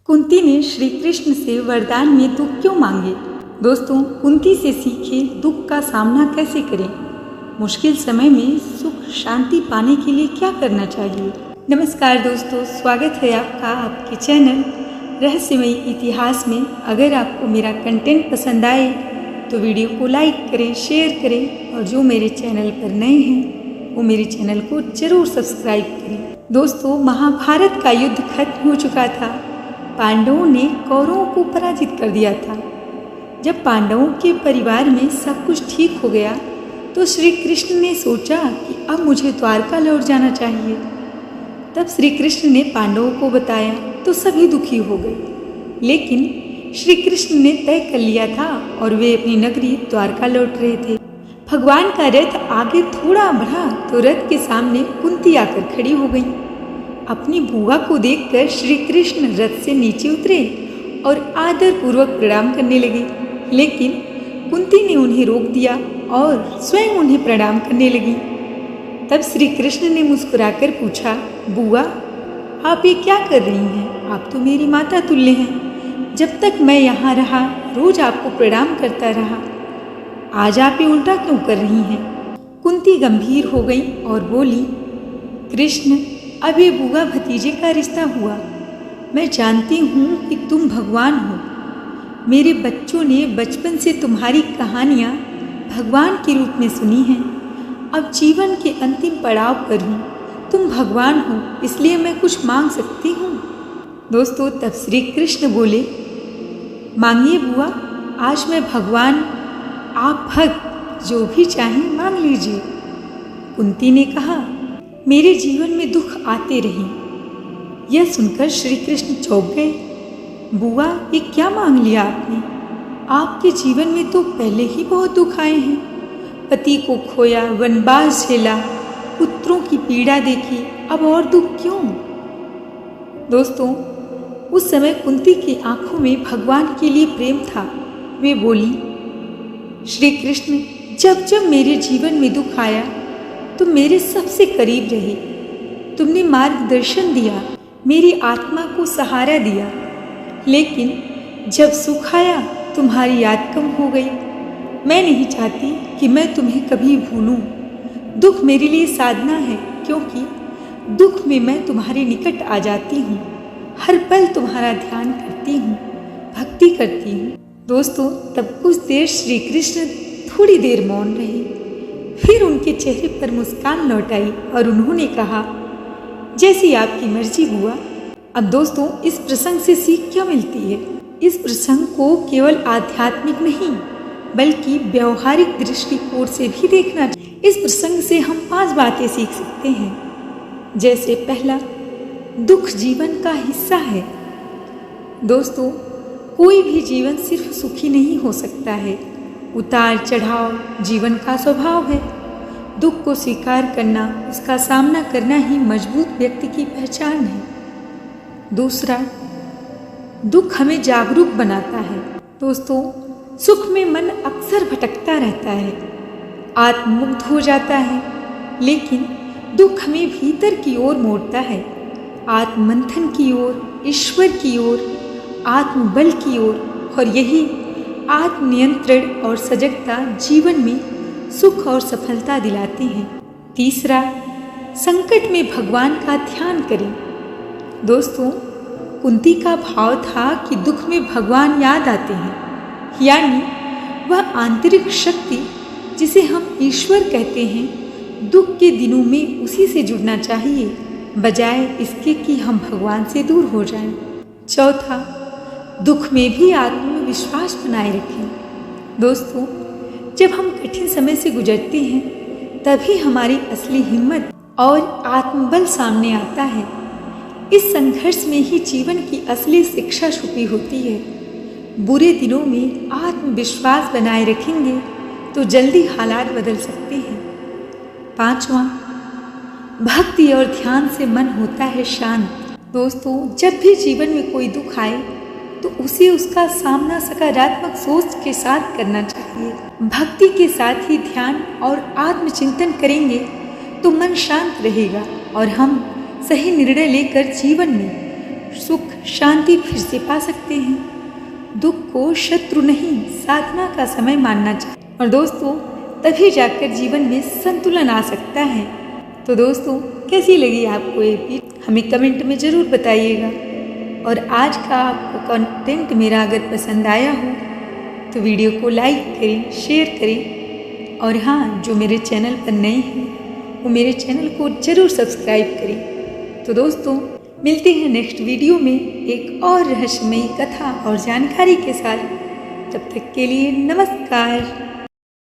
कुंती ने श्री कृष्ण से वरदान में दुख क्यों मांगे। दोस्तों, कुंती से सीखें दुख का सामना कैसे करें। मुश्किल समय में सुख शांति पाने के लिए क्या करना चाहिए। नमस्कार दोस्तों, स्वागत है आपका आपके चैनल रहस्यमयी इतिहास में। अगर आपको मेरा कंटेंट पसंद आए तो वीडियो को लाइक करें, शेयर करें और जो मेरे चैनल पर नए हैं वो मेरे चैनल को जरूर सब्सक्राइब करें। दोस्तों, महाभारत का युद्ध खत्म हो चुका था। पांडवों ने कौरवों को पराजित कर दिया था। जब पांडवों के परिवार में सब कुछ ठीक हो गया तो श्री कृष्ण ने सोचा कि अब मुझे द्वारका लौट जाना चाहिए। तब श्री कृष्ण ने पांडवों को बताया तो सभी दुखी हो गए, लेकिन श्री कृष्ण ने तय कर लिया था और वे अपनी नगरी द्वारका लौट रहे थे। भगवान का रथ आगे थोड़ा बढ़ा तो रथ के सामने कुंती आकर खड़ी हो गई। अपनी बुआ को देखकर श्री कृष्ण रथ से नीचे उतरे और आदर पूर्वक प्रणाम करने लगे, लेकिन कुंती ने उन्हें रोक दिया और स्वयं उन्हें प्रणाम करने लगी। तब श्री कृष्ण ने मुस्कुराकर पूछा, बुआ आप ये क्या कर रही हैं? आप तो मेरी माता तुल्य हैं। जब तक मैं यहाँ रहा रोज आपको प्रणाम करता रहा, आज आप ये उल्टा क्यों कर रही हैं? कुंती गंभीर हो गई और बोली, कृष्ण अब ये बुआ भतीजे का रिश्ता हुआ। मैं जानती हूँ कि तुम भगवान हो। मेरे बच्चों ने बचपन से तुम्हारी कहानियाँ भगवान के रूप में सुनी हैं। अब जीवन के अंतिम पड़ाव पर हूँ। तुम भगवान हो, इसलिए मैं कुछ मांग सकती हूँ। दोस्तों, तब श्री कृष्ण बोले, मांगिए बुआ, आज मैं भगवान, आप भक्त, जो भी चाहें मांग लीजिए। कुंती ने कहा, मेरे जीवन में दुख आते रहे। यह सुनकर श्री कृष्ण चौंक गए। बुआ ये क्या मांग लिया आपने? आपके जीवन में तो पहले ही बहुत दुख आए हैं। पति को खोया, वनवास झेला, पुत्रों की पीड़ा देखी, अब और दुख क्यों? दोस्तों, उस समय कुंती की आंखों में भगवान के लिए प्रेम था। वे बोली, श्री कृष्ण जब जब मेरे जीवन में दुख आया तुम मेरे सबसे करीब रहे। तुमने मार्गदर्शन दिया, मेरी आत्मा को सहारा दिया, लेकिन जब सुख आया तुम्हारी याद कम हो गई। मैं नहीं चाहती कि मैं तुम्हें कभी भूलूं। दुख मेरे लिए साधना है, क्योंकि दुख में मैं तुम्हारे निकट आ जाती हूँ। हर पल तुम्हारा ध्यान करती हूँ, भक्ति करती हूँ। दोस्तों, तब कुछ देर श्री कृष्ण थोड़ी देर मौन रहे। फिर उनके चेहरे पर मुस्कान लौट आई और उन्होंने कहा, जैसी आपकी मर्जी बुआ। अब दोस्तों, इस प्रसंग से सीख क्या मिलती है? इस प्रसंग को केवल आध्यात्मिक नहीं बल्कि व्यवहारिक दृष्टिकोण से भी देखना चाहिए। इस प्रसंग से हम 5 बातें सीख सकते हैं। जैसे पहला, दुख जीवन का हिस्सा है। दोस्तों, कोई भी जीवन सिर्फ सुखी नहीं हो सकता है। उतार चढ़ाव जीवन का स्वभाव है। दुख को स्वीकार करना, उसका सामना करना ही मजबूत व्यक्ति की पहचान है। दूसरा, दुख हमें जागरूक बनाता है। दोस्तों, सुख में मन अक्सर भटकता रहता है, आत्ममुग्ध हो जाता है, लेकिन दुख हमें भीतर की ओर मोड़ता है, आत्ममंथन की ओर, ईश्वर की ओर, आत्मबल की ओर। और यही आत्मनियंत्रण और सजगता जीवन में सुख और सफलता दिलाती हैं। तीसरा, संकट में भगवान का ध्यान करें। दोस्तों, कुंती का भाव था कि दुख में भगवान याद आते हैं, यानी वह आंतरिक शक्ति जिसे हम ईश्वर कहते हैं। दुख के दिनों में उसी से जुड़ना चाहिए, बजाय इसके कि हम भगवान से दूर हो जाएं। चौथा, दुख में भी आत्मविश्वास बनाए रखें। दोस्तों, जब हम कठिन समय से गुजरते हैं तभी हमारी असली हिम्मत और आत्मबल सामने आता है। इस संघर्ष में ही जीवन की असली शिक्षा छुपी होती है। बुरे दिनों में आत्मविश्वास बनाए रखेंगे तो जल्दी हालात बदल सकते हैं। पांचवा, भक्ति और ध्यान से मन होता है शांत। दोस्तों, जब भी जीवन में कोई दुख आए तो उसे उसका सामना सकारात्मक सोच के साथ करना चाहिए। भक्ति के साथ ही ध्यान और आत्मचिंतन करेंगे तो मन शांत रहेगा और हम सही निर्णय लेकर जीवन में सुख शांति फिर से पा सकते हैं। दुख को शत्रु नहीं, साधना का समय मानना चाहिए। और दोस्तों, तभी जाकर जीवन में संतुलन आ सकता है। तो दोस्तों, कैसी लगी आपको ये वीडियो, हमें कमेंट में ज़रूर बताइएगा। और आज का आपको कंटेंट मेरा अगर पसंद आया हो तो वीडियो को लाइक करें, शेयर करें। और हाँ, जो मेरे चैनल पर नए हैं वो मेरे चैनल को ज़रूर सब्सक्राइब करें। तो दोस्तों, मिलते हैं नेक्स्ट वीडियो में एक और रहस्यमयी कथा और जानकारी के साथ। तब तक के लिए नमस्कार।